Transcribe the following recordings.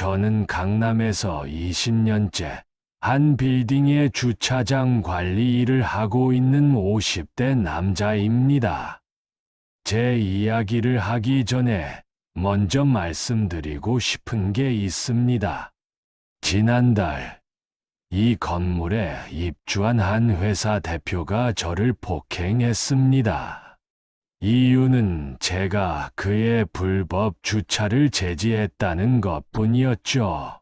저는 강남에서 20년째 한 빌딩의 주차장 관리 일을 하고 있는 50대 남자입니다. 제 이야기를 하기 전에 먼저 말씀드리고 싶은 게 있습니다. 지난달 이 건물에 입주한 한 회사 대표가 저를 폭행했습니다. 이유는 제가 그의 불법 주차를 제지했다는 것뿐이었죠.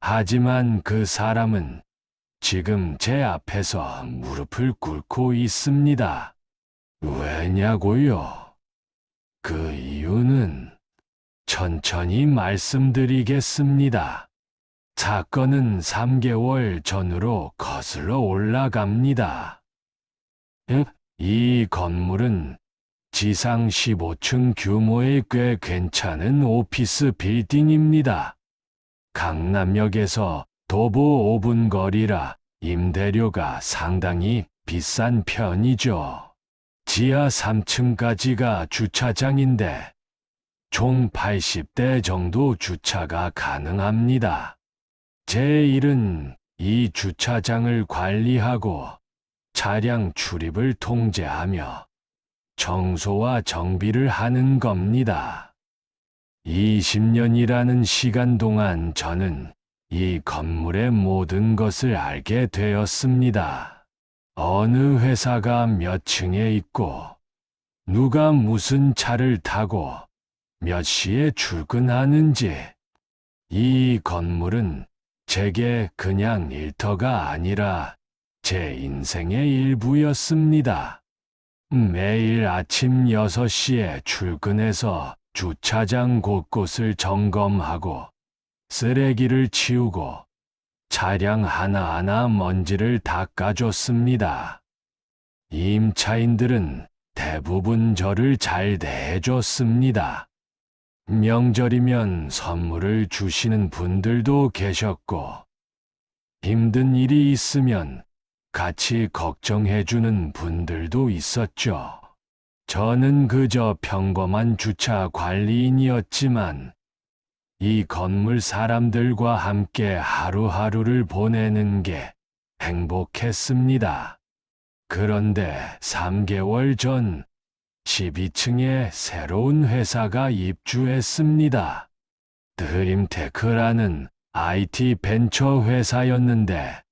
하지만 그 사람은 지금 제 앞에서 무릎을 꿇고 있습니다. 왜냐고요? 그 이유는 천천히 말씀드리겠습니다. 사건은 3개월 전으로 거슬러 올라갑니다. 이 건물은 지상 15층 규모의 꽤 괜찮은 오피스 빌딩입니다. 강남역에서 도보 5분 거리라 임대료가 상당히 비싼 편이죠. 지하 3층까지가 주차장인데 총 80대 정도 주차가 가능합니다. 제 일은 이 주차장을 관리하고 차량 출입을 통제하며 청소와 정비를 하는 겁니다. 20년이라는 시간 동안 저는 이 건물의 모든 것을 알게 되었습니다. 어느 회사가 몇 층에 있고, 누가 무슨 차를 타고 몇 시에 출근하는지. 이 건물은 제게 그냥 일터가 아니라 제 인생의 일부였습니다. 매일 아침 6시에 출근해서 주차장 곳곳을 점검하고 쓰레기를 치우고 차량 하나하나 먼지를 닦아줬습니다. 임차인들은 대부분 저를 잘 대해줬습니다. 명절이면 선물을 주시는 분들도 계셨고, 힘든 일이 있으면 같이 걱정해주는 분들도 있었죠. 저는 그저 평범한 주차 관리인이었지만, 이 건물 사람들과 함께 하루하루를 보내는 게 행복했습니다. 그런데 3개월 전 12층에 새로운 회사가 입주했습니다. 드림테크라는 IT 벤처 회사였는데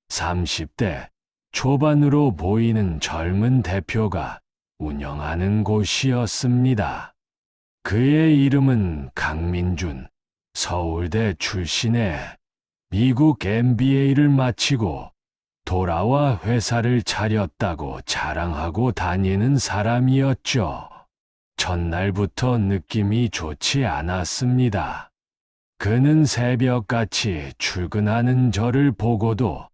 30대 초반으로 보이는 젊은 대표가 운영하는 곳이었습니다. 그의 이름은 강민준, 서울대 출신의 미국 MBA를 마치고 돌아와 회사를 차렸다고 자랑하고 다니는 사람이었죠. 첫날부터 느낌이 좋지 않았습니다. 그는 새벽같이 출근하는 저를 보고도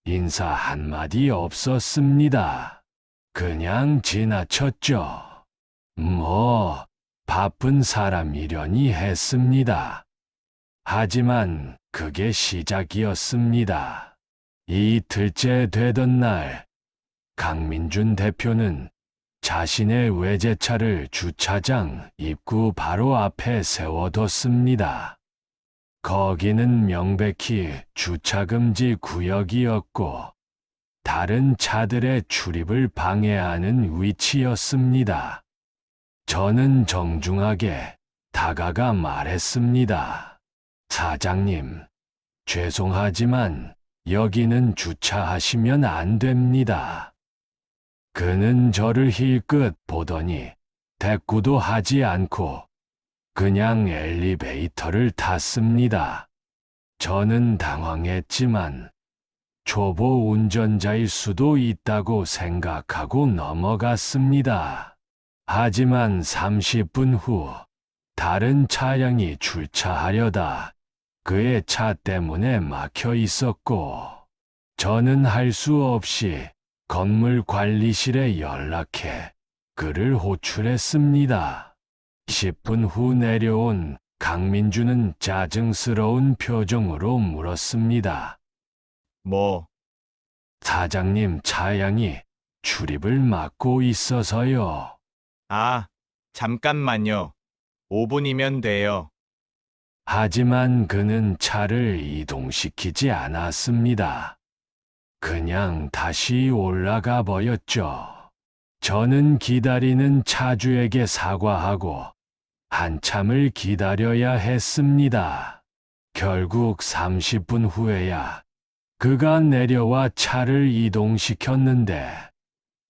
인사 한마디 없었습니다. 그냥 지나쳤죠. 바쁜 사람이려니 했습니다. 하지만 그게 시작이었습니다. 이틀째 되던 날, 강민준 대표는 자신의 외제차를 주차장 입구 바로 앞에 세워뒀습니다. 거기는 명백히 주차금지 구역이었고, 다른 차들의 출입을 방해하는 위치였습니다. 저는 정중하게 다가가 말했습니다. 사장님, 죄송하지만 여기는 주차하시면 안 됩니다. 그는 저를 힐끗 보더니 대꾸도 하지 않고 그냥 엘리베이터를 탔습니다. 저는 당황했지만 초보 운전자일 수도 있다고 생각하고 넘어갔습니다. 하지만 30분 후 다른 차량이 주차하려다 그의 차 때문에 막혀 있었고, 저는 할 수 없이 건물 관리실에 연락해 그를 호출했습니다. 10분 후 내려온 강민주는 짜증스러운 표정으로 물었습니다. 사장님, 차량이 출입을 막고 있어서요. 잠깐만요. 5분이면 돼요. 하지만 그는 차를 이동시키지 않았습니다. 그냥 다시 올라가 버렸죠. 저는 기다리는 차주에게 사과하고 한참을 기다려야 했습니다. 결국 30분 후에야 그가 내려와 차를 이동시켰는데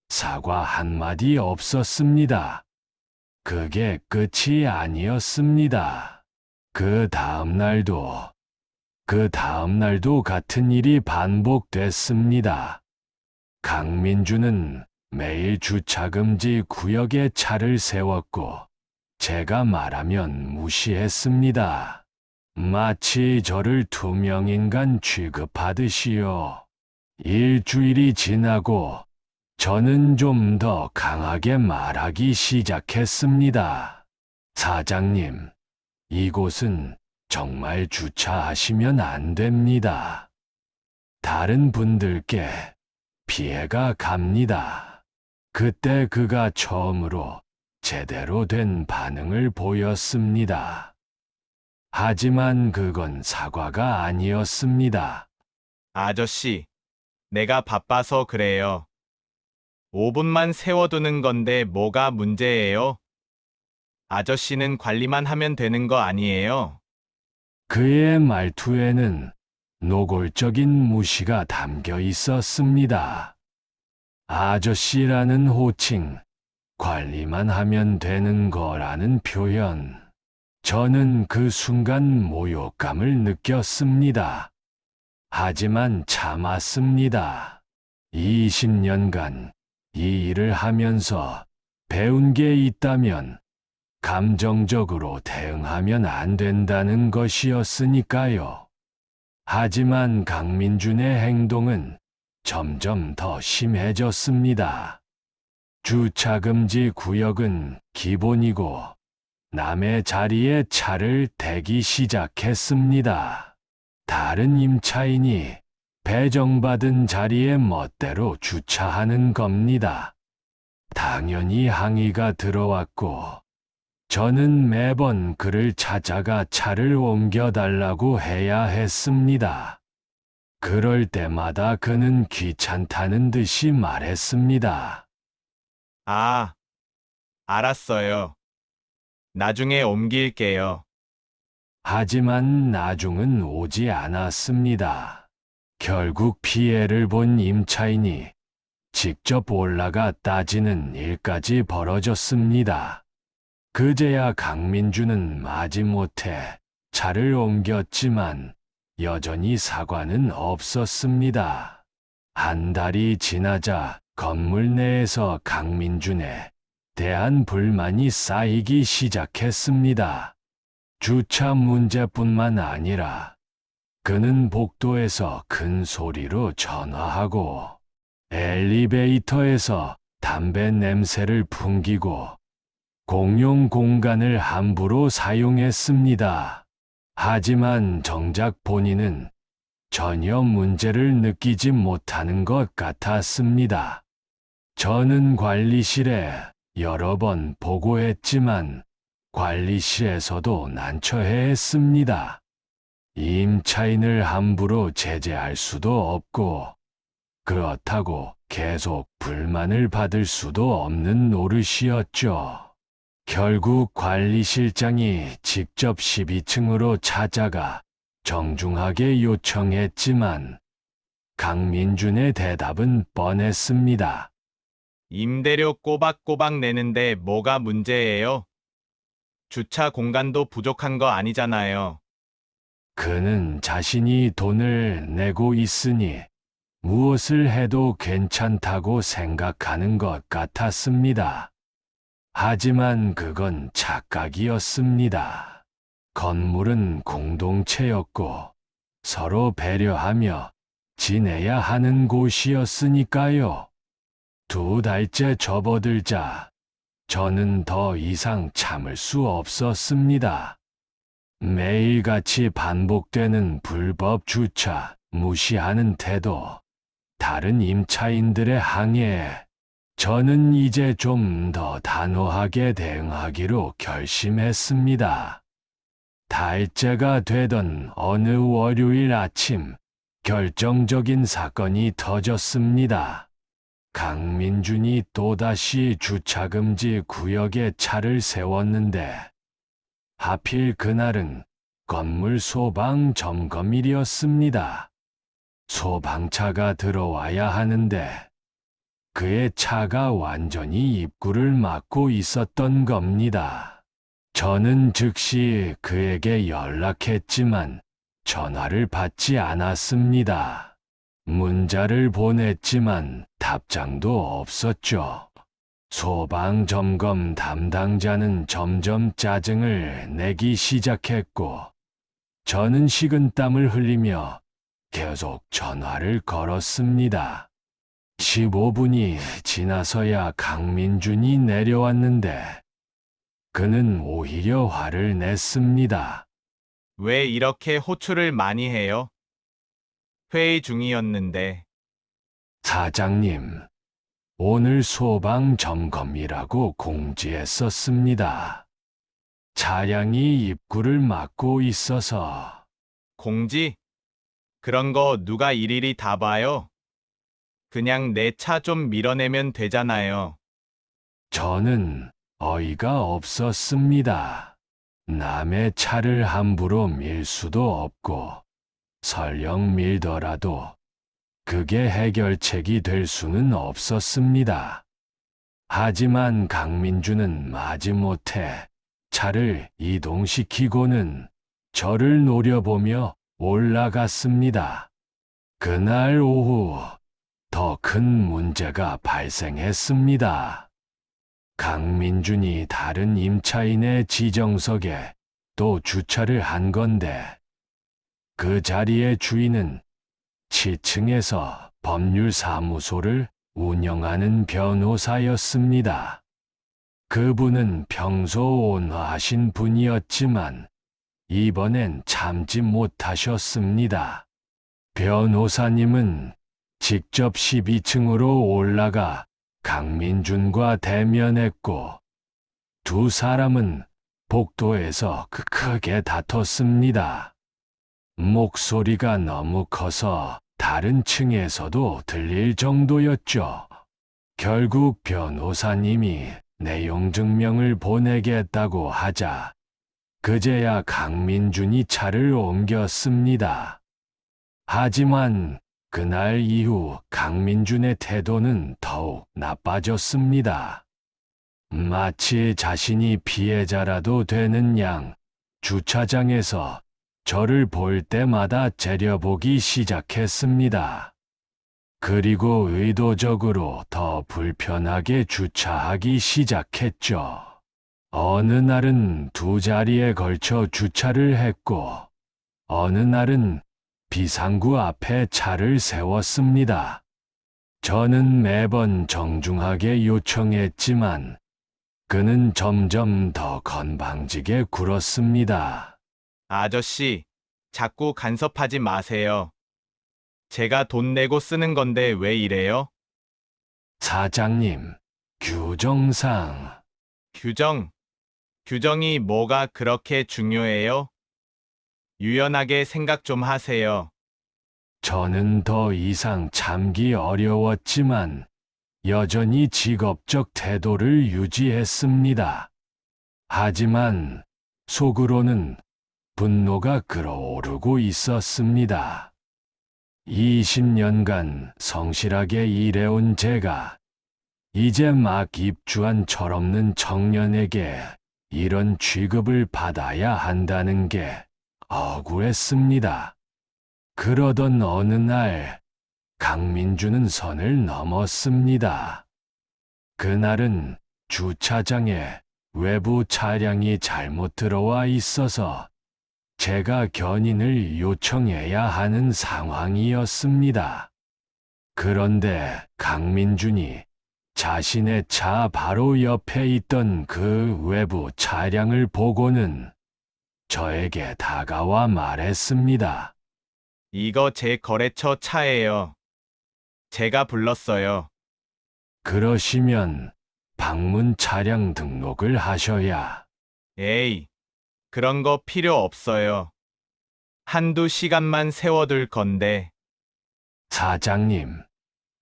사과 한마디 없었습니다. 그게 끝이 아니었습니다. 그 다음 날도 같은 일이 반복됐습니다. 강민주는 매일 주차금지 구역에 차를 세웠고 제가 말하면 무시했습니다. 마치 저를 투명인간 취급하듯이요. 일주일이 지나고 저는 좀 더 강하게 말하기 시작했습니다. 사장님, 이곳은 정말 주차하시면 안 됩니다. 다른 분들께 피해가 갑니다. 그때 그가 처음으로 제대로 된 반응을 보였습니다. 하지만 그건 사과가 아니었습니다. 아저씨, 내가 바빠서 그래요. 5분만 세워두는 건데 뭐가 문제예요? 아저씨는 관리만 하면 되는 거 아니에요? 그의 말투에는 노골적인 무시가 담겨 있었습니다. 아저씨라는 호칭, 관리만 하면 되는 거라는 표현. 저는 그 순간 모욕감을 느꼈습니다. 하지만 참았습니다. 20년간 이 일을 하면서 배운 게 있다면 감정적으로 대응하면 안 된다는 것이었으니까요. 하지만 강민준의 행동은 점점 더 심해졌습니다. 주차금지 구역은 기본이고 남의 자리에 차를 대기 시작했습니다. 다른 임차인이 배정받은 자리에 멋대로 주차하는 겁니다. 당연히 항의가 들어왔고 저는 매번 그를 찾아가 차를 옮겨달라고 해야 했습니다. 그럴 때마다 그는 귀찮다는 듯이 말했습니다. 아, 알았어요. 나중에 옮길게요. 하지만 나중은 오지 않았습니다. 결국 피해를 본 임차인이 직접 올라가 따지는 일까지 벌어졌습니다. 그제야 강민주는 마지못해 차를 옮겼지만 여전히 사과는 없었습니다. 한 달이 지나자 건물 내에서 강민준에 대한 불만이 쌓이기 시작했습니다. 주차 문제뿐만 아니라 그는 복도에서 큰 소리로 전화하고 엘리베이터에서 담배 냄새를 풍기고 공용 공간을 함부로 사용했습니다. 하지만 정작 본인은 전혀 문제를 느끼지 못하는 것 같았습니다. 저는 관리실에 여러 번 보고했지만 관리실에서도 난처해했습니다. 임차인을 함부로 제재할 수도 없고 그렇다고 계속 불만을 받을 수도 없는 노릇이었죠. 결국 관리실장이 직접 12층으로 찾아가 정중하게 요청했지만 강민준의 대답은 뻔했습니다. 임대료 꼬박꼬박 내는데 뭐가 문제예요? 주차 공간도 부족한 거 아니잖아요. 그는 자신이 돈을 내고 있으니 무엇을 해도 괜찮다고 생각하는 것 같았습니다. 하지만 그건 착각이었습니다. 건물은 공동체였고 서로 배려하며 지내야 하는 곳이었으니까요. 2달째 접어들자 저는 더 이상 참을 수 없었습니다. 매일같이 반복되는 불법 주차, 무시하는 태도, 다른 임차인들의 항해에 저는 이제 좀 더 단호하게 대응하기로 결심했습니다. 달째가 되던 어느 월요일 아침, 결정적인 사건이 터졌습니다. 강민준이 또다시 주차금지 구역에 차를 세웠는데, 하필 그날은 건물 소방 점검일이었습니다. 소방차가 들어와야 하는데, 그의 차가 완전히 입구를 막고 있었던 겁니다. 저는 즉시 그에게 연락했지만 전화를 받지 않았습니다. 문자를 보냈지만 답장도 없었죠. 소방 점검 담당자는 점점 짜증을 내기 시작했고, 저는 식은땀을 흘리며 계속 전화를 걸었습니다. 15분이 지나서야 강민준이 내려왔는데, 그는 오히려 화를 냈습니다. 왜 이렇게 호출을 많이 해요? 회의 중이었는데. 사장님, 오늘 소방 점검이라고 공지했었습니다. 차량이 입구를 막고 있어서. 공지? 그런 거 누가 일일이 다 봐요? 그냥 내 차 좀 밀어내면 되잖아요. 저는 어이가 없었습니다. 남의 차를 함부로 밀 수도 없고, 설령 밀더라도 그게 해결책이 될 수는 없었습니다. 하지만 강민주는 마지못해 차를 이동시키고는 저를 노려보며 올라갔습니다. 그날 오후 더 큰 문제가 발생했습니다. 강민준이 다른 임차인의 지정석에 또 주차를 한 건데, 그 자리의 주인은 7층에서 법률사무소를 운영하는 변호사였습니다. 그분은 평소 온화하신 분이었지만 이번엔 참지 못하셨습니다. 변호사님은 직접 12층으로 올라가 강민준과 대면했고, 두 사람은 복도에서 크게 다퉜습니다. 목소리가 너무 커서 다른 층에서도 들릴 정도였죠. 결국 변호사님이 내용 증명을 보내겠다고 하자 그제야 강민준이 차를 옮겼습니다. 하지만 그날 이후 강민준의 태도는 더욱 나빠졌습니다. 마치 자신이 피해자라도 되는 양 주차장에서 저를 볼 때마다 째려보기 시작했습니다. 그리고 의도적으로 더 불편하게 주차하기 시작했죠. 어느 날은 두 자리에 걸쳐 주차를 했고, 어느 날은 비상구 앞에 차를 세웠습니다. 저는 매번 정중하게 요청했지만 그는 점점 더 건방지게 굴었습니다. 아저씨, 자꾸 간섭하지 마세요. 제가 돈 내고 쓰는 건데 왜 이래요? 사장님, 규정상. 규정이 뭐가 그렇게 중요해요? 유연하게 생각 좀 하세요. 저는 더 이상 참기 어려웠지만 여전히 직업적 태도를 유지했습니다. 하지만 속으로는 분노가 끓어오르고 있었습니다. 20년간 성실하게 일해온 제가 이제 막 입주한 철없는 청년에게 이런 취급을 받아야 한다는 게 억울했습니다. 그러던 어느 날 강민주는 선을 넘었습니다. 그날은 주차장에 외부 차량이 잘못 들어와 있어서 제가 견인을 요청해야 하는 상황이었습니다. 그런데 강민준이 자신의 차 바로 옆에 있던 그 외부 차량을 보고는 저에게 다가와 말했습니다. 이거 제 거래처 차예요. 제가 불렀어요. 그러시면 방문 차량 등록을 하셔야. 에이, 그런 거 필요 없어요. 한두 시간만 세워둘 건데. 사장님,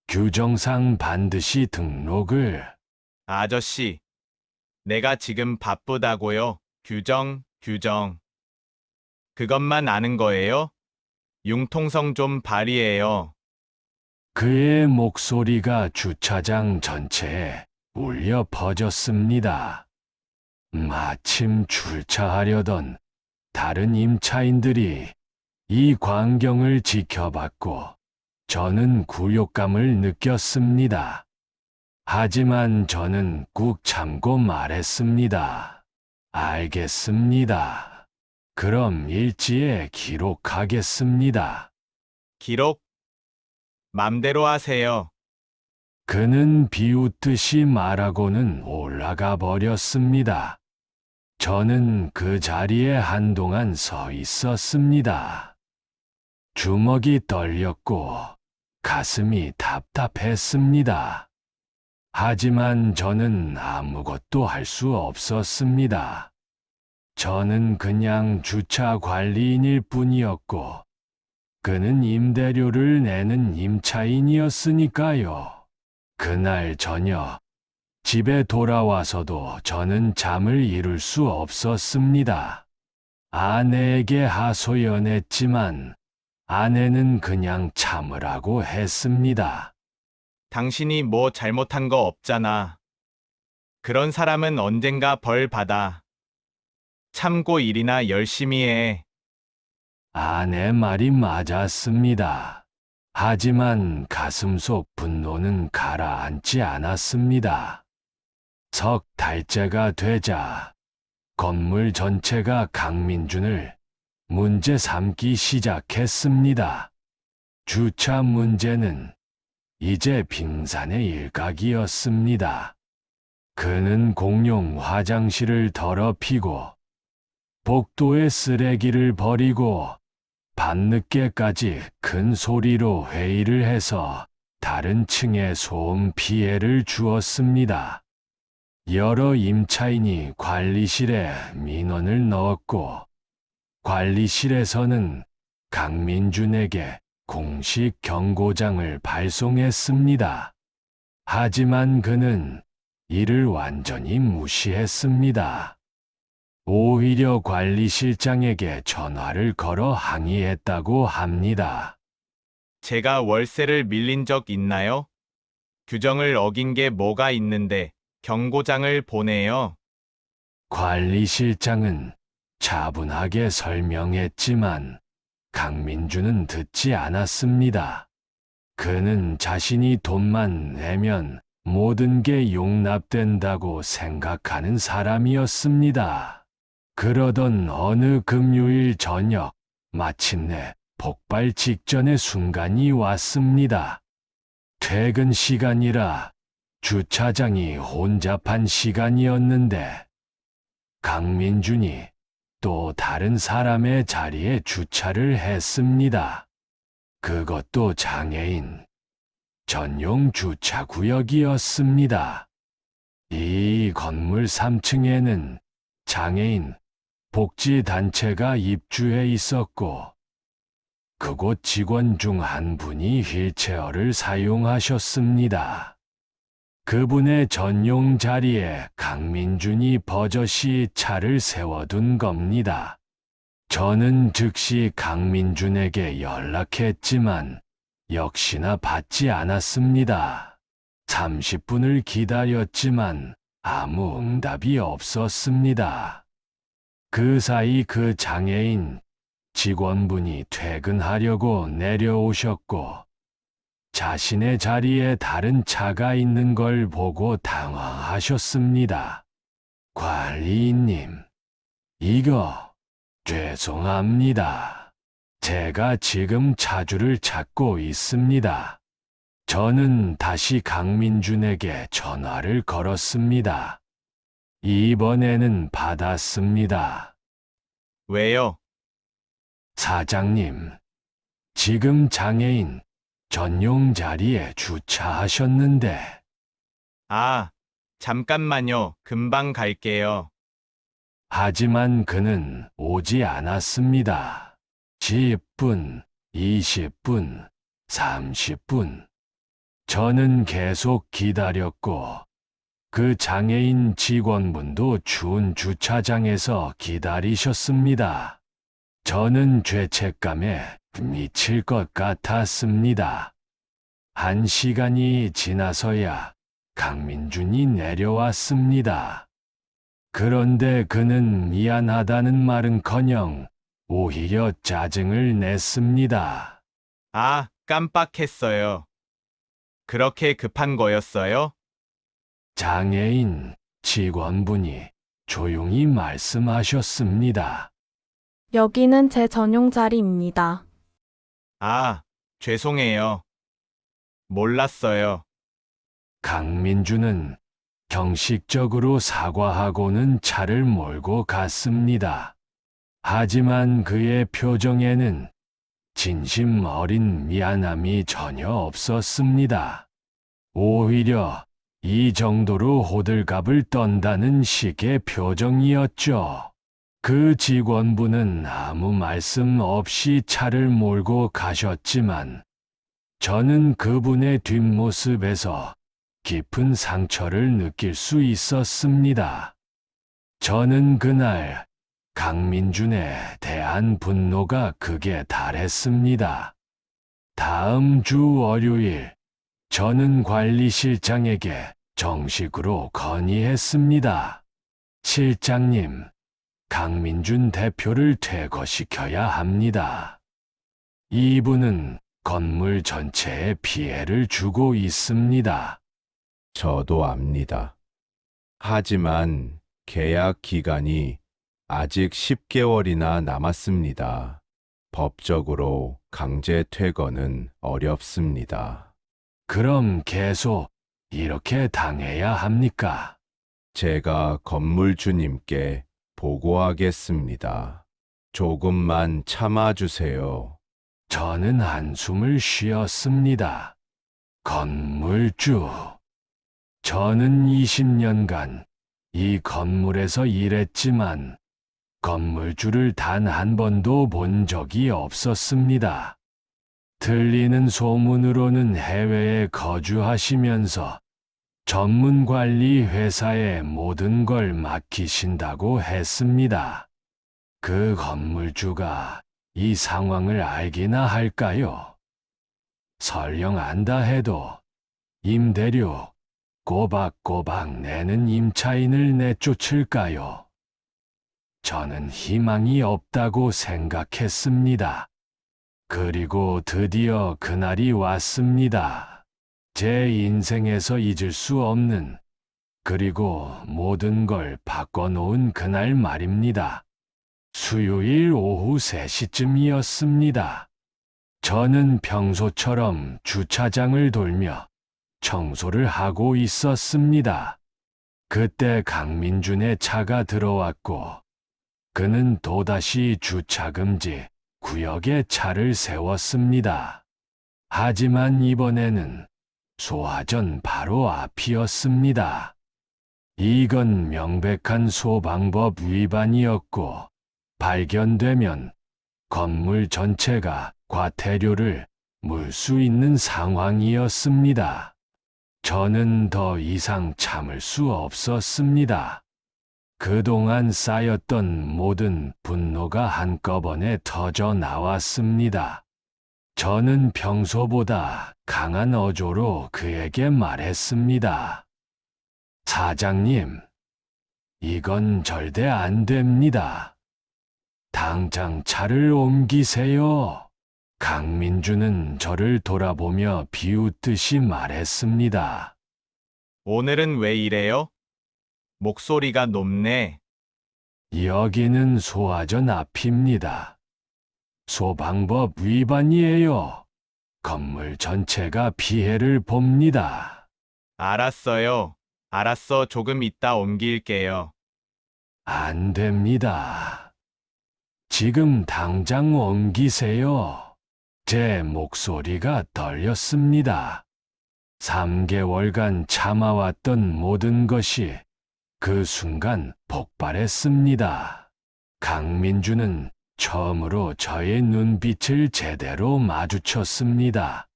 규정상 반드시 등록을. 아저씨, 내가 지금 바쁘다고요. 규정. 그것만 아는 거예요? 융통성 좀 발휘해요. 그의 목소리가 주차장 전체에 울려 퍼졌습니다. 마침 출차하려던 다른 임차인들이 이 광경을 지켜봤고 저는 굴욕감을 느꼈습니다. 하지만 저는 꾹 참고 말했습니다. 알겠습니다. 그럼 일지에 기록하겠습니다. 기록? 맘대로 하세요. 그는 비웃듯이 말하고는 올라가 버렸습니다. 저는 그 자리에 한동안 서 있었습니다. 주먹이 떨렸고 가슴이 답답했습니다. 하지만 저는 아무것도 할 수 없었습니다. 저는 그냥 주차 관리인일 뿐이었고, 그는 임대료를 내는 임차인이었으니까요. 그날 저녁, 집에 돌아와서도 저는 잠을 이룰 수 없었습니다. 아내에게 하소연했지만, 아내는 그냥 참으라고 했습니다. 당신이 뭐 잘못한 거 없잖아. 그런 사람은 언젠가 벌 받아. 참고 일이나 열심히 해. 아내 말이 맞았습니다. 하지만 가슴속 분노는 가라앉지 않았습니다. 석 달째가 되자 건물 전체가 강민준을 문제 삼기 시작했습니다. 주차 문제는 이제 빙산의 일각이었습니다. 그는 공용 화장실을 더럽히고 복도에 쓰레기를 버리고 밤늦게까지 큰 소리로 회의를 해서 다른 층에 소음 피해를 주었습니다. 여러 임차인이 관리실에 민원을 넣었고 관리실에서는 강민준에게 공식 경고장을 발송했습니다. 하지만 그는 이를 완전히 무시했습니다. 오히려 관리실장에게 전화를 걸어 항의했다고 합니다. 제가 월세를 밀린 적 있나요? 규정을 어긴 게 뭐가 있는데 경고장을 보내요. 관리실장은 차분하게 설명했지만 강민준은 듣지 않았습니다. 그는 자신이 돈만 내면 모든 게 용납된다고 생각하는 사람이었습니다. 그러던 어느 금요일 저녁, 마침내 폭발 직전의 순간이 왔습니다. 퇴근 시간이라 주차장이 혼잡한 시간이었는데, 강민준이 또 다른 사람의 자리에 주차를 했습니다. 그것도 장애인 전용 주차구역이었습니다. 이 건물 3층에는 장애인 복지단체가 입주해 있었고, 그곳 직원 중 한 분이 휠체어를 사용하셨습니다. 그분의 전용 자리에 강민준이 버젓이 차를 세워둔 겁니다. 저는 즉시 강민준에게 연락했지만 역시나 받지 않았습니다. 30분을 기다렸지만 아무 응답이 없었습니다. 그 사이 그 장애인 직원분이 퇴근하려고 내려오셨고 자신의 자리에 다른 차가 있는 걸 보고 당황하셨습니다. 관리인님, 이거 죄송합니다. 제가 지금 차주를 찾고 있습니다. 저는 다시 강민준에게 전화를 걸었습니다. 이번에는 받았습니다. 왜요? 사장님, 지금 장애인 전용 자리에 주차하셨는데, 아, 잠깐만요. 금방 갈게요. 하지만 그는 오지 않았습니다. 10분, 20분, 30분. 저는 계속 기다렸고, 그 장애인 직원분도 추운 주차장에서 기다리셨습니다. 저는 죄책감에 미칠 것 같았습니다. 1시간이 지나서야 강민준이 내려왔습니다. 그런데 그는 미안하다는 말은커녕 오히려 짜증을 냈습니다. 아, 깜빡했어요. 그렇게 급한 거였어요? 장애인 직원분이 조용히 말씀하셨습니다. 여기는 제 전용 자리입니다. 아, 죄송해요. 몰랐어요. 강민주는 형식적으로 사과하고는 차를 몰고 갔습니다. 하지만 그의 표정에는 진심 어린 미안함이 전혀 없었습니다. 오히려 이 정도로 호들갑을 떤다는 식의 표정이었죠. 그 직원분은 아무 말씀 없이 차를 몰고 가셨지만 저는 그분의 뒷모습에서 깊은 상처를 느낄 수 있었습니다. 저는 그날 강민준에 대한 분노가 극에 달했습니다. 다음 주 월요일, 저는 관리실장에게 정식으로 건의했습니다. 실장님, 강민준 대표를 퇴거시켜야 합니다. 이분은 건물 전체에 피해를 주고 있습니다. 저도 압니다. 하지만 계약 기간이 아직 10개월이나 남았습니다. 법적으로 강제 퇴거는 어렵습니다. 그럼 계속 이렇게 당해야 합니까? 제가 건물주님께 보고하겠습니다. 조금만 참아주세요. 저는 한숨을 쉬었습니다. 건물주. 저는 20년간 이 건물에서 일했지만 건물주를 단 한 번도 본 적이 없었습니다. 들리는 소문으로는 해외에 거주하시면서 전문 관리 회사에 모든 걸 맡기신다고 했습니다. 그 건물주가 이 상황을 알기나 할까요? 설령 안다 해도 임대료 꼬박꼬박 내는 임차인을 내쫓을까요? 저는 희망이 없다고 생각했습니다. 그리고 드디어 그날이 왔습니다. 제 인생에서 잊을 수 없는, 그리고 모든 걸 바꿔놓은 그날 말입니다. 수요일 오후 3시쯤이었습니다. 저는 평소처럼 주차장을 돌며 청소를 하고 있었습니다. 그때 강민준의 차가 들어왔고, 그는 또다시 주차금지 구역에 차를 세웠습니다. 하지만 이번에는 소화전 바로 앞이었습니다. 이건 명백한 소방법 위반이었고, 발견되면 건물 전체가 과태료를 물 수 있는 상황이었습니다. 저는 더 이상 참을 수 없었습니다. 그동안 쌓였던 모든 분노가 한꺼번에 터져 나왔습니다. 저는 평소보다 강한 어조로 그에게 말했습니다. 사장님, 이건 절대 안 됩니다. 당장 차를 옮기세요. 강민주는 저를 돌아보며 비웃듯이 말했습니다. 오늘은 왜 이래요? 목소리가 높네. 여기는 소화전 앞입니다. 소방법 위반이에요. 건물 전체가 피해를 봅니다. 알았어요. 알았어. 조금 이따 옮길게요. 안 됩니다. 지금 당장 옮기세요. 제 목소리가 떨렸습니다. 3개월간 참아왔던 모든 것이 그 순간 폭발했습니다. 강민주는 처음으로 저의 눈빛을 제대로 마주쳤습니다.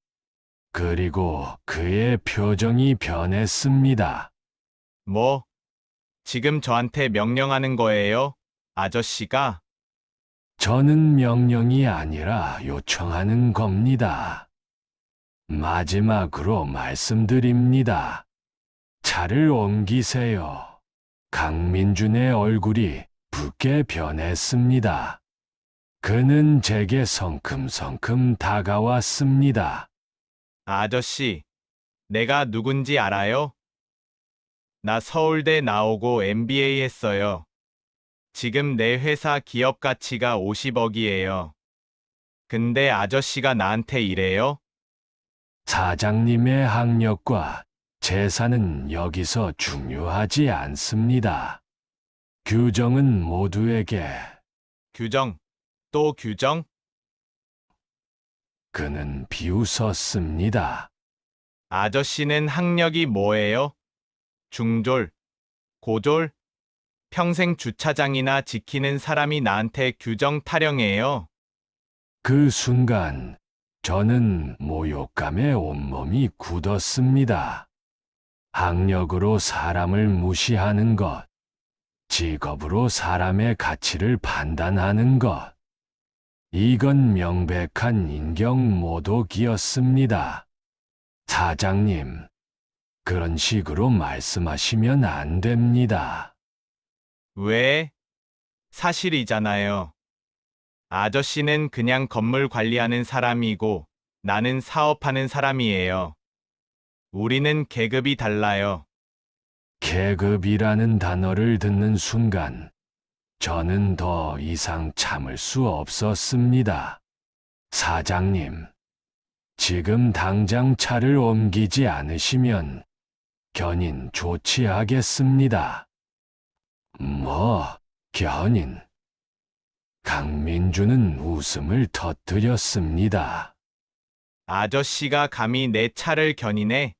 그리고 그의 표정이 변했습니다. 뭐? 지금 저한테 명령하는 거예요? 아저씨가? 저는 명령이 아니라 요청하는 겁니다. 마지막으로 말씀드립니다. 차를 옮기세요. 강민준의 얼굴이 붉게 변했습니다. 그는 제게 성큼성큼 다가왔습니다. 아저씨, 내가 누군지 알아요? 나 서울대 나오고 MBA 했어요. 지금 내 회사 기업 가치가 50억이에요. 근데 아저씨가 나한테 이래요? 사장님의 학력과 재산은 여기서 중요하지 않습니다. 규정은 모두에게. 규정, 또 규정? 그는 비웃었습니다. 아저씨는 학력이 뭐예요? 중졸, 고졸? 평생 주차장이나 지키는 사람이 나한테 규정 타령해요. 그 순간 저는 모욕감에 온몸이 굳었습니다. 학력으로 사람을 무시하는 것, 직업으로 사람의 가치를 판단하는 것, 이건 명백한 인격 모독이었습니다. 사장님, 그런 식으로 말씀하시면 안 됩니다. 왜? 사실이잖아요. 아저씨는 그냥 건물 관리하는 사람이고 나는 사업하는 사람이에요. 우리는 계급이 달라요. 계급이라는 단어를 듣는 순간 저는 더 이상 참을 수 없었습니다. 사장님, 지금 당장 차를 옮기지 않으시면 견인 조치하겠습니다. 뭐, 견인? 강민주는 웃음을 터뜨렸습니다. 아저씨가 감히 내 차를 견인해?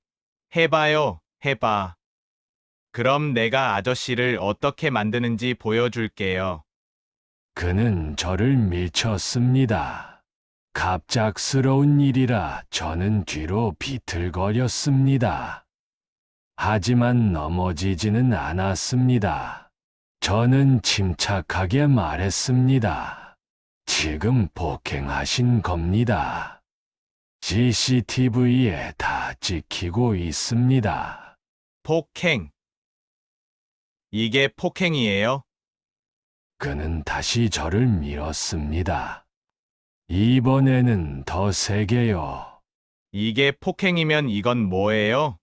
해봐요, 해봐. 그럼 내가 아저씨를 어떻게 만드는지 보여줄게요. 그는 저를 밀쳤습니다. 갑작스러운 일이라 저는 뒤로 비틀거렸습니다. 하지만 넘어지지는 않았습니다. 저는 침착하게 말했습니다. 지금 폭행하신 겁니다. CCTV에 다 찍히고 있습니다. 폭행. 이게 폭행이에요? 그는 다시 저를 밀었습니다. 이번에는 더 세게요. 이게 폭행이면 이건 뭐예요?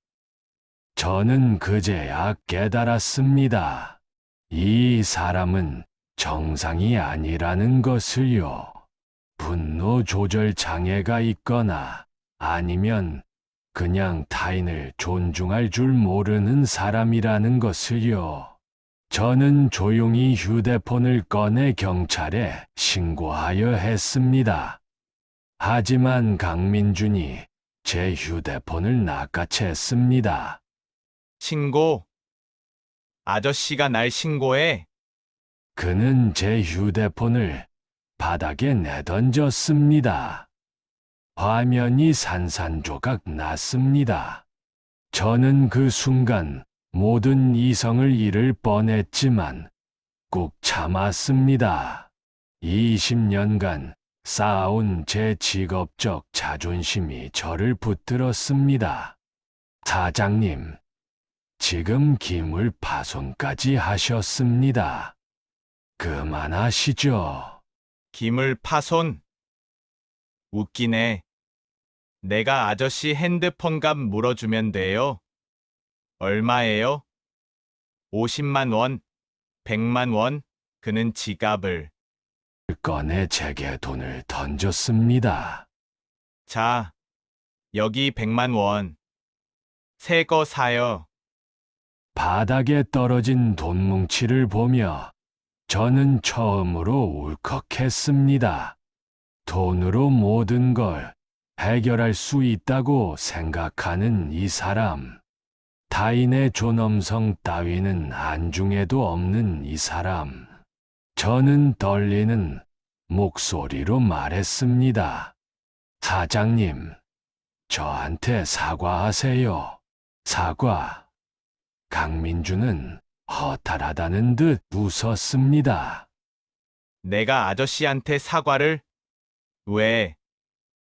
저는 그제야 깨달았습니다. 이 사람은 정상이 아니라는 것을요. 분노 조절 장애가 있거나 아니면 그냥 타인을 존중할 줄 모르는 사람이라는 것을요. 저는 조용히 휴대폰을 꺼내 경찰에 신고하여 했습니다. 하지만 강민준이 제 휴대폰을 낚아챘습니다. 신고. 아저씨가 날 신고해? 그는 제 휴대폰을 바닥에 내던졌습니다. 화면이 산산조각 났습니다. 저는 그 순간 모든 이성을 잃을 뻔했지만 꾹 참았습니다. 20년간 쌓아온 제 직업적 자존심이 저를 붙들었습니다. 사장님, 지금 기물 파손까지 하셨습니다. 그만하시죠. 기물 파손? 웃기네. 내가 아저씨 핸드폰 값 물어주면 돼요. 얼마예요? 50만 원, 100만 원? 그는 지갑을. 꺼내 제게 돈을 던졌습니다. 자, 여기 100만 원. 새 거 사요. 바닥에 떨어진 돈 뭉치를 보며 저는 처음으로 울컥했습니다. 돈으로 모든 걸 해결할 수 있다고 생각하는 이 사람. 타인의 존엄성 따위는 안중에도 없는 이 사람. 저는 떨리는 목소리로 말했습니다. 사장님, 저한테 사과하세요. 사과. 강민주는 허탈하다는 듯 웃었습니다. 내가 아저씨한테 사과를? 왜?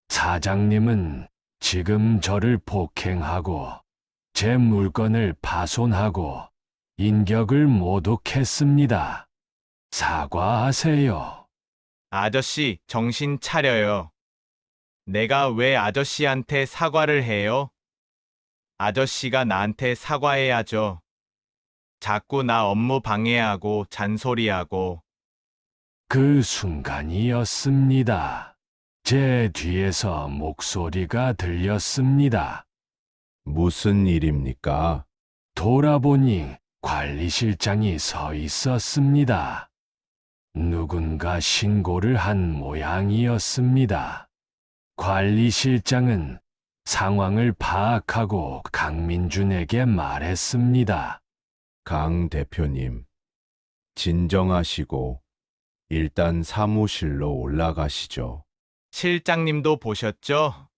사장님은 지금 저를 폭행하고 제 물건을 파손하고 인격을 모독했습니다. 사과하세요. 아저씨, 정신 차려요. 내가 왜 아저씨한테 사과를 해요? 아저씨가 나한테 사과해야죠. 자꾸 나 업무 방해하고 잔소리하고. 그 순간이었습니다. 제 뒤에서 목소리가 들렸습니다. 무슨 일입니까? 돌아보니 관리실장이 서 있었습니다. 누군가 신고를 한 모양이었습니다. 관리실장은 상황을 파악하고 강민준에게 말했습니다. 강 대표님, 진정하시고 일단 사무실로 올라가시죠. 실장님도 보셨죠?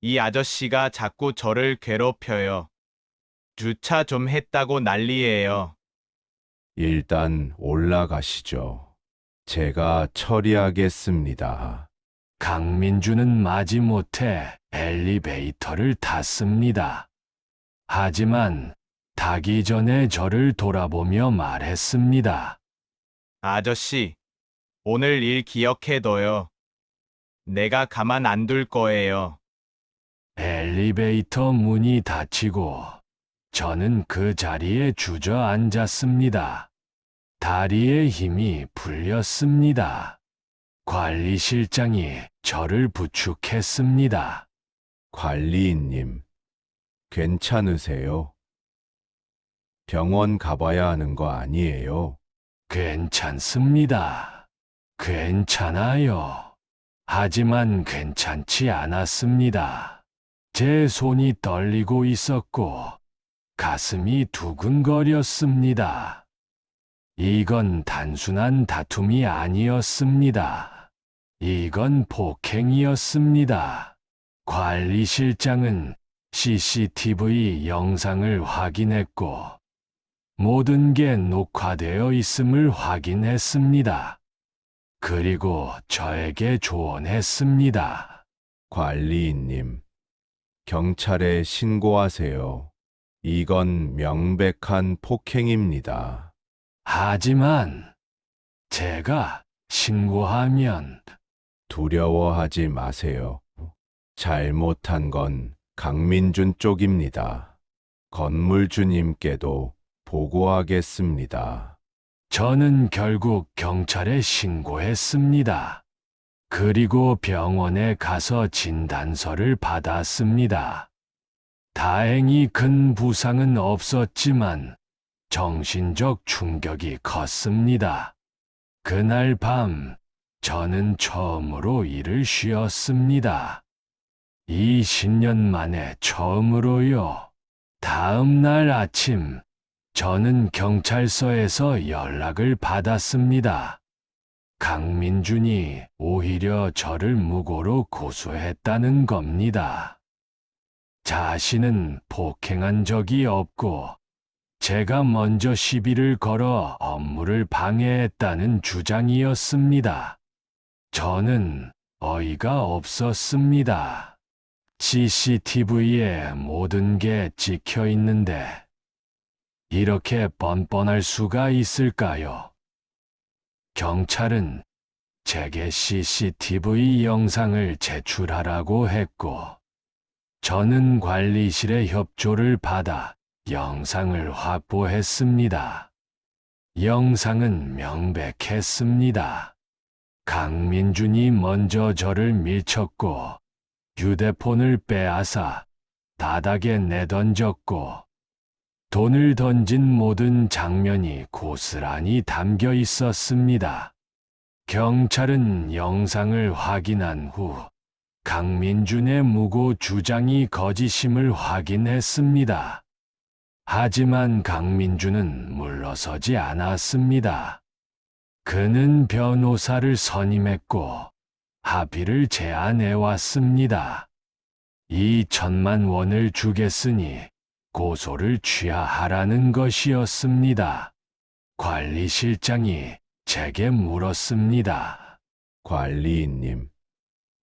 이 아저씨가 자꾸 저를 괴롭혀요. 주차 좀 했다고 난리예요. 일단 올라가시죠. 제가 처리하겠습니다. 강민준은 마지못해 엘리베이터를 탔습니다. 하지만 타기 전에 저를 돌아보며 말했습니다. 아저씨, 오늘 일 기억해둬요. 내가 가만 안 둘 거예요. 엘리베이터 문이 닫히고 저는 그 자리에 주저앉았습니다. 다리에 힘이 풀렸습니다. 관리실장이 저를 부축했습니다. 관리인님, 괜찮으세요? 병원 가봐야 하는 거 아니에요? 괜찮습니다. 괜찮아요. 하지만 괜찮지 않았습니다. 제 손이 떨리고 있었고 가슴이 두근거렸습니다. 이건 단순한 다툼이 아니었습니다. 이건 폭행이었습니다. 관리실장은 CCTV 영상을 확인했고 모든 게 녹화되어 있음을 확인했습니다. 그리고 저에게 조언했습니다. 관리인님, 경찰에 신고하세요. 이건 명백한 폭행입니다. 하지만 제가 신고하면 두려워하지 마세요. 잘못한 건 강민준 쪽입니다. 건물주님께도 보고하겠습니다. 저는 결국 경찰에 신고했습니다. 그리고 병원에 가서 진단서를 받았습니다. 다행히 큰 부상은 없었지만 정신적 충격이 컸습니다. 그날 밤 저는 처음으로 일을 쉬었습니다. 20년 만에 처음으로요. 다음 날 아침 저는 경찰서에서 연락을 받았습니다. 강민준이 오히려 저를 무고로 고소했다는 겁니다. 자신은 폭행한 적이 없고 제가 먼저 시비를 걸어 업무를 방해했다는 주장이었습니다. 저는 어이가 없었습니다. CCTV에 모든 게 찍혀 있는데 이렇게 뻔뻔할 수가 있을까요? 경찰은 제게 CCTV 영상을 제출하라고 했고, 저는 관리실의 협조를 받아 영상을 확보했습니다. 영상은 명백했습니다. 강민준이 먼저 저를 밀쳤고, 휴대폰을 빼앗아 바닥에 내던졌고, 돈을 던진 모든 장면이 고스란히 담겨 있었습니다. 경찰은 영상을 확인한 후 강민준의 무고 주장이 거짓임을 확인했습니다. 하지만 강민주는 물러서지 않았습니다. 그는 변호사를 선임했고 합의를 제안해 왔습니다. 2천만 원을 주겠으니 고소를 취하하라는 것이었습니다. 관리실장이 제게 물었습니다. 관리인님,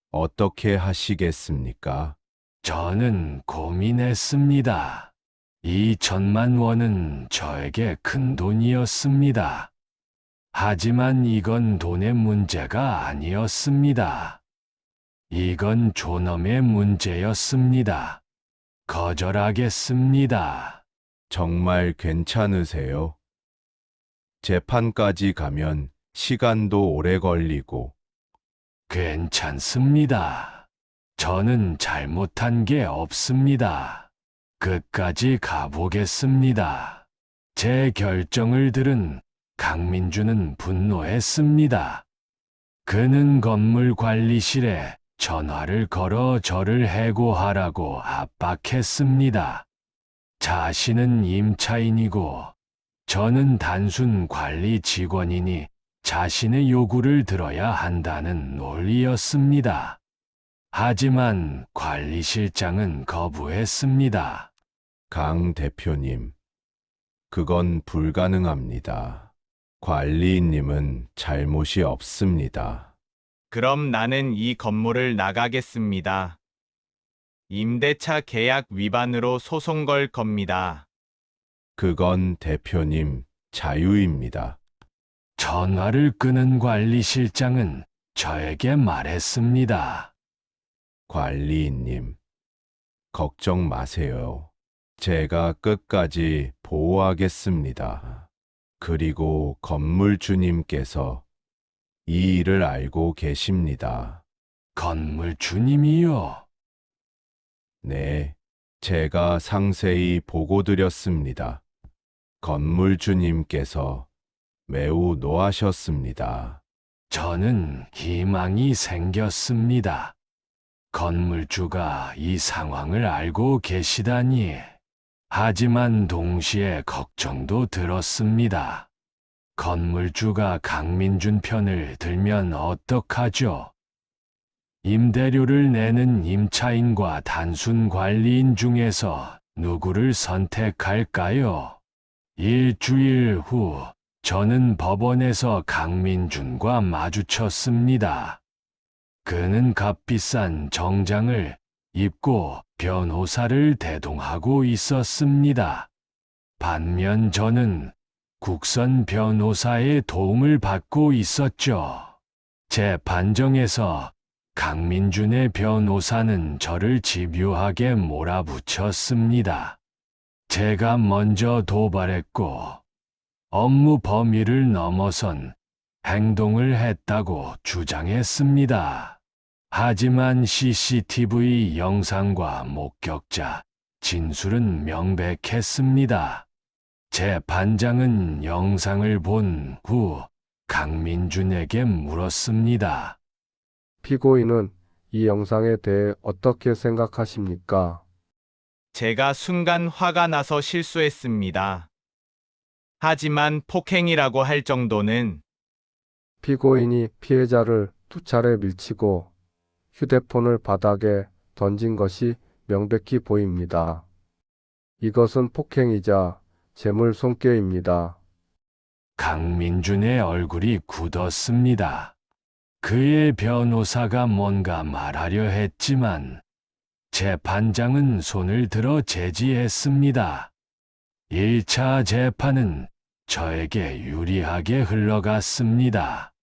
어떻게 하시겠습니까? 저는 고민했습니다. 2천만 원은 저에게 큰 돈이었습니다. 하지만 이건 돈의 문제가 아니었습니다. 이건 존엄의 문제였습니다. 거절하겠습니다. 정말 괜찮으세요? 재판까지 가면 시간도 오래 걸리고 괜찮습니다. 저는 잘못한 게 없습니다. 끝까지 가보겠습니다. 제 결정을 들은 강민주는 분노했습니다. 그는 건물 관리실에 전화를 걸어 저를 해고하라고 압박했습니다. 자신은 임차인이고 저는 단순 관리 직원이니 자신의 요구를 들어야 한다는 논리였습니다. 하지만 관리실장은 거부했습니다. 강 대표님, 그건 불가능합니다. 관리인님은 잘못이 없습니다. 그럼 나는 이 건물을 나가겠습니다. 임대차 계약 위반으로 소송 걸 겁니다. 그건 대표님 자유입니다. 전화를 끄는 관리실장은 저에게 말했습니다. 관리인님, 걱정 마세요. 제가 끝까지 보호하겠습니다. 그리고 건물주님께서 이 일을 알고 계십니다. 건물 주님이요. 네, 제가 상세히 보고드렸습니다. 건물주님께서 매우 노하셨습니다. 저는 희망이 생겼습니다. 건물주가 이 상황을 알고 계시다니. 하지만 동시에 걱정도 들었습니다. 건물주가 강민준 편을 들면 어떡하죠? 임대료를 내는 임차인과 단순 관리인 중에서 누구를 선택할까요? 일주일 후 저는 법원에서 강민준과 마주쳤습니다. 그는 값비싼 정장을 입고 변호사를 대동하고 있었습니다. 반면 저는 국선 변호사의 도움을 받고 있었죠. 제 판정에서 강민준의 변호사는 저를 집요하게 몰아붙였습니다. 제가 먼저 도발했고 업무 범위를 넘어선 행동을 했다고 주장했습니다. 하지만 CCTV 영상과 목격자 진술은 명백했습니다. 제 반장은 영상을 본 후 강민준에게 물었습니다. 피고인은 이 영상에 대해 어떻게 생각하십니까? 제가 순간 화가 나서 실수했습니다. 하지만 폭행이라고 할 정도는 피고인이 피해자를 2차례 밀치고 휴대폰을 바닥에 던진 것이 명백히 보입니다. 이것은 폭행이자 재물 손괴입니다. 강민준의 얼굴이 굳었습니다. 그의 변호사가 뭔가 말하려 했지만 제 반장은 손을 들어 제지했습니다. 1차 재판은 저에게 유리하게 흘러갔습니다.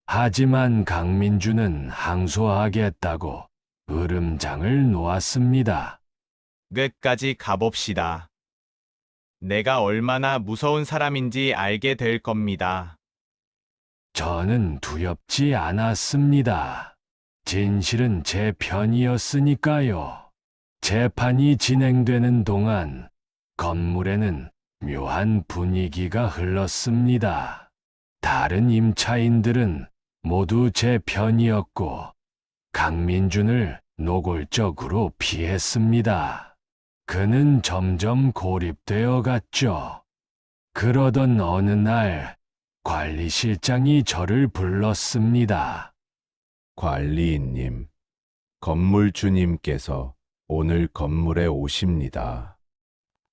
하지만 강민준은 항소하겠다고 으름장을 놓았습니다. 끝까지 가봅시다. 내가 얼마나 무서운 사람인지 알게 될 겁니다. 저는 두렵지 않았습니다. 진실은 제 편이었으니까요. 재판이 진행되는 동안 건물에는 묘한 분위기가 흘렀습니다. 다른 임차인들은 모두 제 편이었고 강민준을 노골적으로 피했습니다. 그는 점점 고립되어 갔죠. 그러던 어느 날 관리실장이 저를 불렀습니다. 관리인님, 건물주님께서 오늘 건물에 오십니다.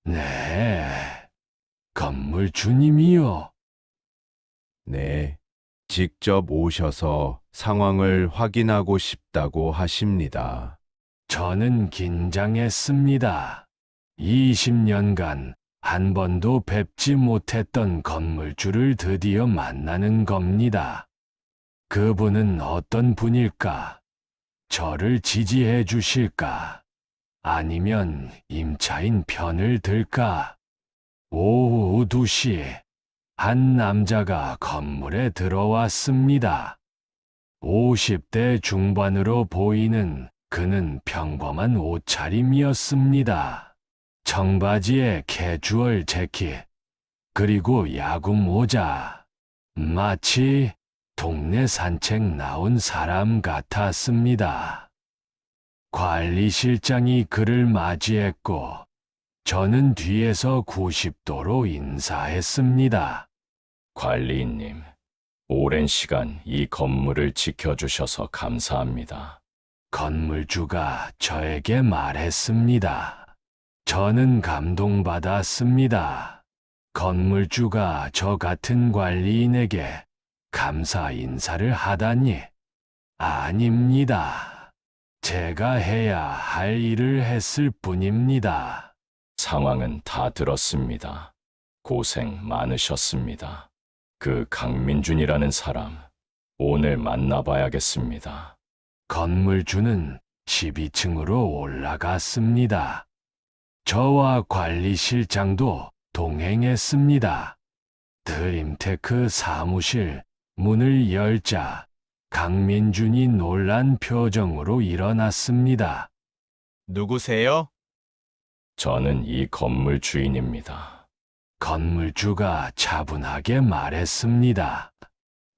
네, 건물 주님이요. 네, 직접 오셔서 상황을 확인하고 싶다고 하십니다. 저는 긴장했습니다. 20년간 한 번도 뵙지 못했던 건물주를 드디어 만나는 겁니다. 그분은 어떤 분일까? 저를 지지해 주실까? 아니면 임차인 편을 들까? 오후 2시, 한 남자가 건물에 들어왔습니다. 50대 중반으로 보이는 그는 평범한 옷차림이었습니다. 청바지에 캐주얼 재킷, 그리고 야구 모자. 마치 동네 산책 나온 사람 같았습니다. 관리실장이 그를 맞이했고, 저는 뒤에서 90도로 인사했습니다. 관리인님, 오랜 시간 이 건물을 지켜주셔서 감사합니다. 건물주가 저에게 말했습니다. 저는 감동받았습니다. 건물주가 저 같은 관리인에게 감사 인사를 하다니. 아닙니다. 제가 해야 할 일을 했을 뿐입니다. 상황은 다 들었습니다. 고생 많으셨습니다. 그 강민준이라는 사람, 오늘 만나봐야겠습니다. 건물주는 12층으로 올라갔습니다. 저와 관리실장도 동행했습니다. 드림테크 사무실 문을 열자 강민준이 놀란 표정으로 일어났습니다. 누구세요? 저는 이 건물 주인입니다. 건물주가 차분하게 말했습니다.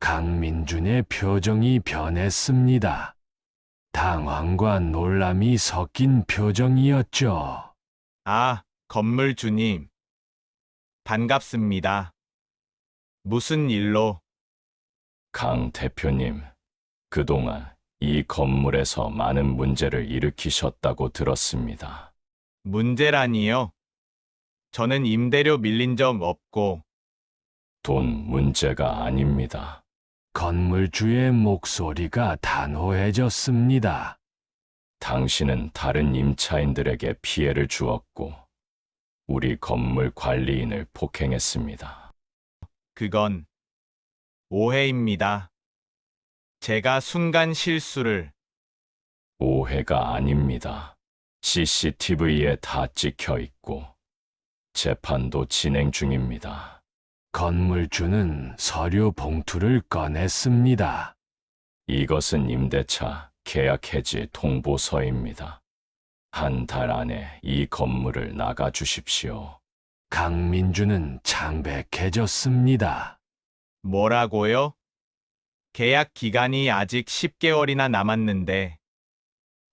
강민준의 표정이 변했습니다. 당황과 놀람이 섞인 표정이었죠. 아, 건물주님. 반갑습니다. 무슨 일로? 강 대표님, 그동안 이 건물에서 많은 문제를 일으키셨다고 들었습니다. 문제라니요? 저는 임대료 밀린 적 없고, 돈 문제가 아닙니다. 건물주의 목소리가 단호해졌습니다. 당신은 다른 임차인들에게 피해를 주었고, 우리 건물 관리인을 폭행했습니다. 그건 오해입니다. 제가 순간 실수를. 오해가 아닙니다. CCTV에 다 찍혀 있고, 재판도 진행 중입니다. 건물주는 서류 봉투를 꺼냈습니다. 이것은 임대차 계약 해지 통보서입니다. 한 달 안에 이 건물을 나가 주십시오. 강민주는 창백해졌습니다. 뭐라고요? 계약 기간이 아직 10개월이나 남았는데,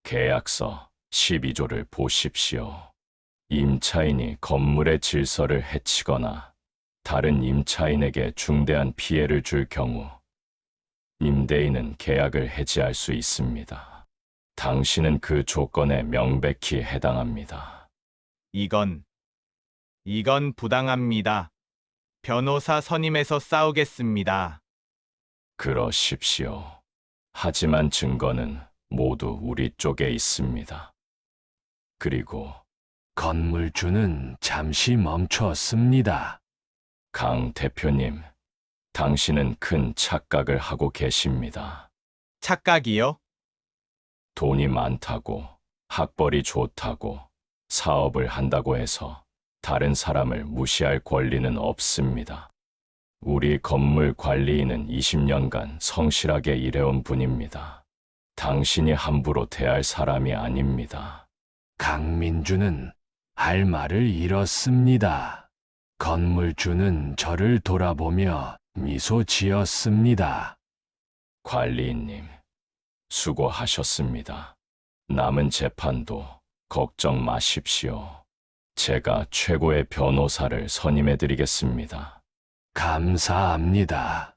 계약서 12조를 보십시오. 임차인이 건물의 질서를 해치거나 다른 임차인에게 중대한 피해를 줄 경우 임대인은 계약을 해지할 수 있습니다. 당신은 그 조건에 명백히 해당합니다. 이건 부당합니다. 변호사 선임해서 싸우겠습니다. 그러십시오. 하지만 증거는 모두 우리 쪽에 있습니다. 그리고 건물주는 잠시 멈췄습니다. 강 대표님, 당신은 큰 착각을 하고 계십니다. 착각이요? 돈이 많다고, 학벌이 좋다고, 사업을 한다고 해서 다른 사람을 무시할 권리는 없습니다. 우리 건물 관리인은 20년간 성실하게 일해온 분입니다. 당신이 함부로 대할 사람이 아닙니다. 강민주는 할 말을 잃었습니다. 건물주는 저를 돌아보며 미소 지었습니다. 관리인님, 수고하셨습니다. 남은 재판도 걱정 마십시오. 제가 최고의 변호사를 선임해 드리겠습니다. 감사합니다.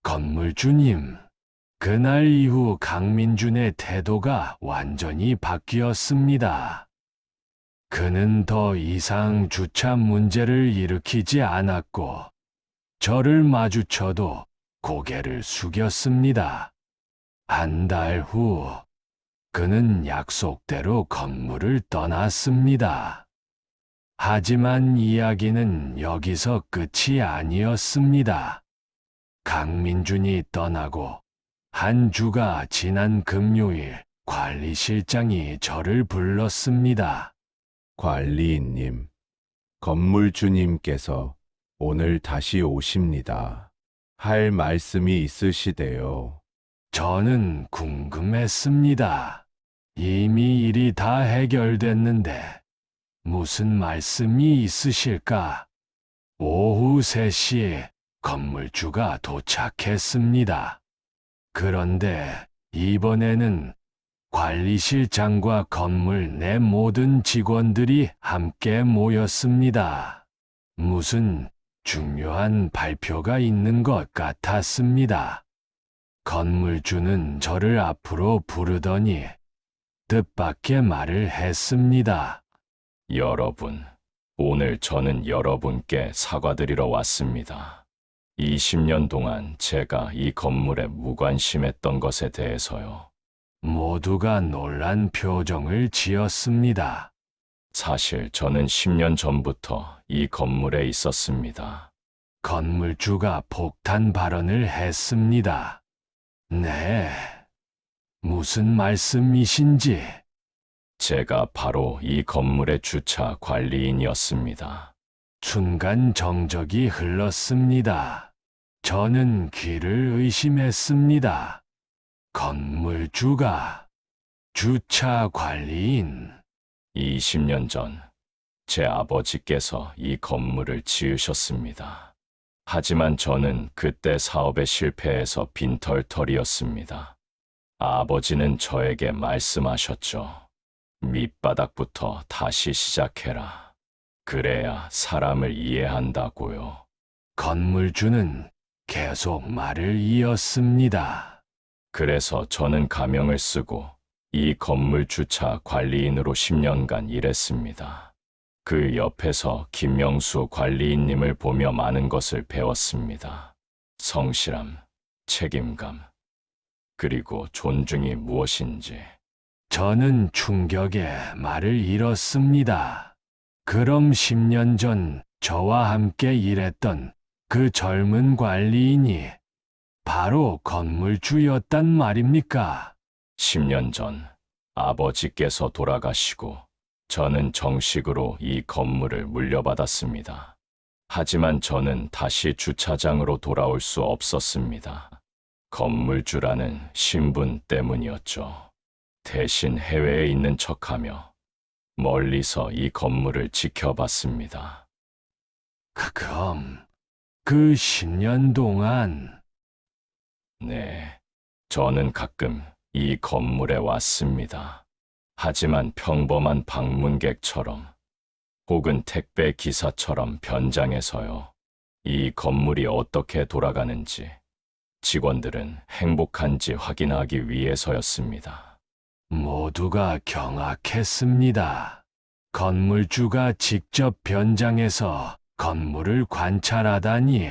건물주님, 그날 이후 강민준의 태도가 완전히 바뀌었습니다. 그는 더 이상 주차 문제를 일으키지 않았고, 저를 마주쳐도 고개를 숙였습니다. 한 달 후, 그는 약속대로 건물을 떠났습니다. 하지만 이야기는 여기서 끝이 아니었습니다. 강민준이 떠나고 한 주가 지난 금요일 관리실장이 저를 불렀습니다. 관리인님, 건물주님께서 오늘 다시 오십니다. 할 말씀이 있으시대요. 저는 궁금했습니다. 이미 일이 다 해결됐는데 무슨 말씀이 있으실까? 오후 3시에 건물주가 도착했습니다. 그런데 이번에는 관리실장과 건물 내 모든 직원들이 함께 모였습니다. 무슨 중요한 발표가 있는 것 같았습니다. 건물주는 저를 앞으로 부르더니 뜻밖의 말을 했습니다. 여러분, 오늘 저는 여러분께 사과드리러 왔습니다. 20년 동안 제가 이 건물에 무관심했던 것에 대해서요. 모두가 놀란 표정을 지었습니다. 사실 저는 10년 전부터 이 건물에 있었습니다. 건물주가 폭탄 발언을 했습니다. 네. 무슨 말씀이신지. 제가 바로 이 건물의 주차 관리인이었습니다. 순간 정적이 흘렀습니다. 저는 귀를 의심했습니다. 건물주가 주차 관리인. 20년 전, 제 아버지께서 이 건물을 지으셨습니다. 하지만 저는 그때 사업에 실패해서 빈털터리였습니다. 아버지는 저에게 말씀하셨죠. 밑바닥부터 다시 시작해라. 그래야 사람을 이해한다고요. 건물주는 계속 말을 이었습니다. 그래서 저는 가명을 쓰고 이 건물 주차 관리인으로 10년간 일했습니다. 그 옆에서 김명수 관리인님을 보며 많은 것을 배웠습니다. 성실함, 책임감, 그리고 존중이 무엇인지. 저는 충격에 말을 잃었습니다. 그럼 10년 전 저와 함께 일했던 그 젊은 관리인이 바로 건물주였단 말입니까? 10년 전 아버지께서 돌아가시고 저는 정식으로 이 건물을 물려받았습니다. 하지만 저는 다시 주차장으로 돌아올 수 없었습니다. 건물주라는 신분 때문이었죠. 대신 해외에 있는 척하며 멀리서 이 건물을 지켜봤습니다. 그럼 그 10년 동안 네, 저는 가끔 이 건물에 왔습니다. 하지만 평범한 방문객처럼 혹은 택배 기사처럼 변장해서요. 이 건물이 어떻게 돌아가는지, 직원들은 행복한지 확인하기 위해서였습니다. 모두가 경악했습니다. 건물주가 직접 변장해서 건물을 관찰하다니.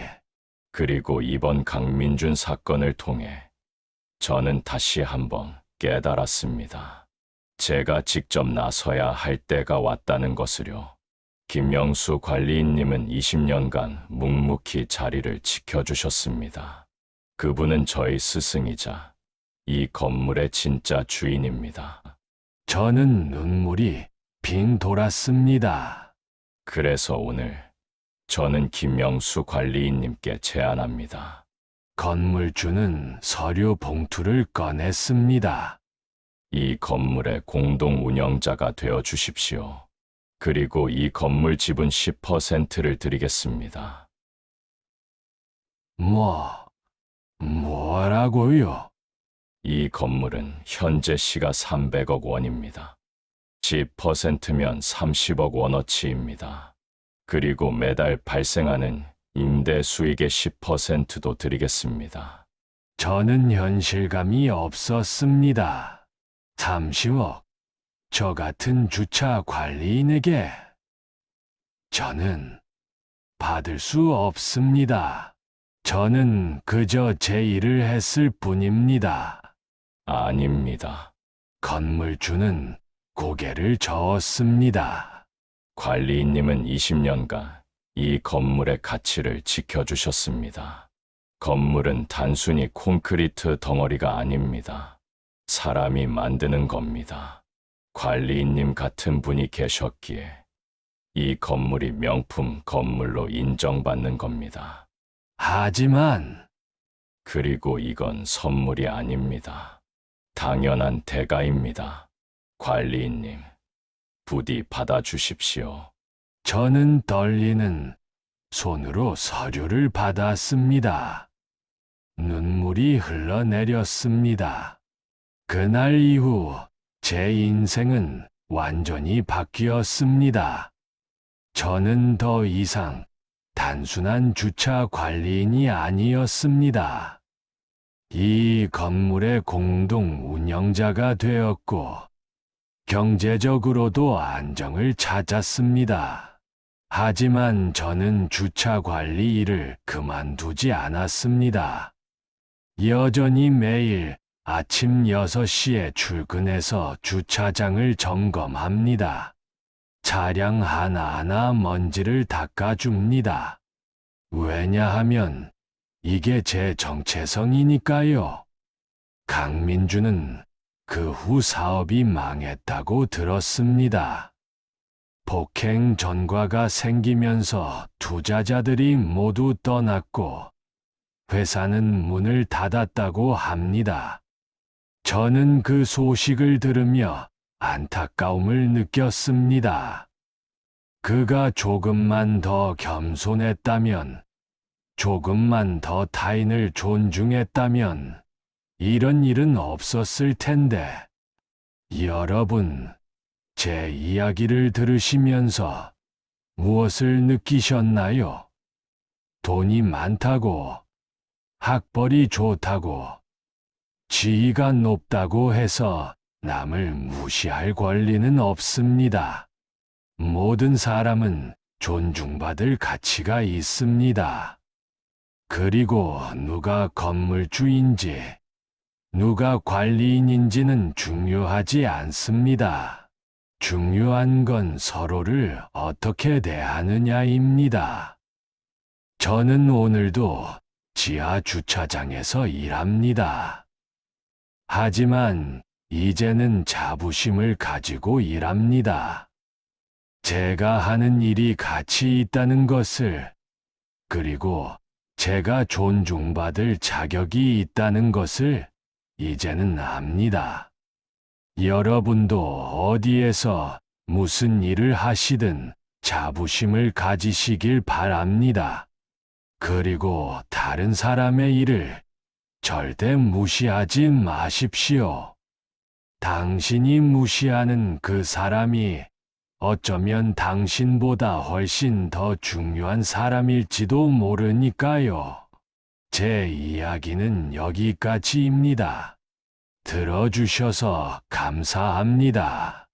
그리고 이번 강민준 사건을 통해 저는 다시 한번 깨달았습니다. 제가 직접 나서야 할 때가 왔다는 것을요. 김명수 관리인님은 20년간 묵묵히 자리를 지켜주셨습니다. 그분은 저의 스승이자 이 건물의 진짜 주인입니다. 저는 눈물이 빙 돌았습니다. 그래서 오늘 저는 김명수 관리인님께 제안합니다. 건물주는 서류 봉투를 꺼냈습니다. 이 건물의 공동 운영자가 되어 주십시오. 그리고 이 건물 지분 10%를 드리겠습니다. 뭐라고요? 이 건물은 현재 시가 300억 원입니다. 10%면 30억 원어치입니다. 그리고 매달 발생하는 임대 수익의 10%도 드리겠습니다. 저는 현실감이 없었습니다. 30억. 저 같은 주차 관리인에게 저는 받을 수 없습니다. 저는 그저 제 일을 했을 뿐입니다. 아닙니다. 건물주는 고개를 저었습니다. 관리인님은 20년간 이 건물의 가치를 지켜주셨습니다. 건물은 단순히 콘크리트 덩어리가 아닙니다. 사람이 만드는 겁니다. 관리인님 같은 분이 계셨기에 이 건물이 명품 건물로 인정받는 겁니다. 하지만 그리고 이건 선물이 아닙니다. 당연한 대가입니다. 관리인님, 부디 받아주십시오. 저는 떨리는 손으로 서류를 받았습니다. 눈물이 흘러내렸습니다. 그날 이후 제 인생은 완전히 바뀌었습니다. 저는 더 이상 단순한 주차 관리인이 아니었습니다. 이 건물의 공동 운영자가 되었고, 경제적으로도 안정을 찾았습니다. 하지만 저는 주차 관리 일을 그만두지 않았습니다. 여전히 매일 아침 6시에 출근해서 주차장을 점검합니다. 차량 하나하나 먼지를 닦아줍니다. 왜냐하면 이게 제 정체성이니까요. 강민주는 그 후 사업이 망했다고 들었습니다. 폭행 전과가 생기면서 투자자들이 모두 떠났고 회사는 문을 닫았다고 합니다. 저는 그 소식을 들으며 안타까움을 느꼈습니다. 그가 조금만 더 겸손했다면, 조금만 더 타인을 존중했다면 이런 일은 없었을 텐데, 여러분, 제 이야기를 들으시면서 무엇을 느끼셨나요? 돈이 많다고, 학벌이 좋다고, 지위가 높다고 해서 남을 무시할 권리는 없습니다. 모든 사람은 존중받을 가치가 있습니다. 그리고 누가 건물주인지, 누가 관리인인지는 중요하지 않습니다. 중요한 건 서로를 어떻게 대하느냐입니다. 저는 오늘도 지하 주차장에서 일합니다. 하지만 이제는 자부심을 가지고 일합니다. 제가 하는 일이 가치 있다는 것을, 그리고 제가 존중받을 자격이 있다는 것을 이제는 압니다. 여러분도 어디에서 무슨 일을 하시든 자부심을 가지시길 바랍니다. 그리고 다른 사람의 일을 절대 무시하지 마십시오. 당신이 무시하는 그 사람이 어쩌면 당신보다 훨씬 더 중요한 사람일지도 모르니까요. 제 이야기는 여기까지입니다. 들어주셔서 감사합니다.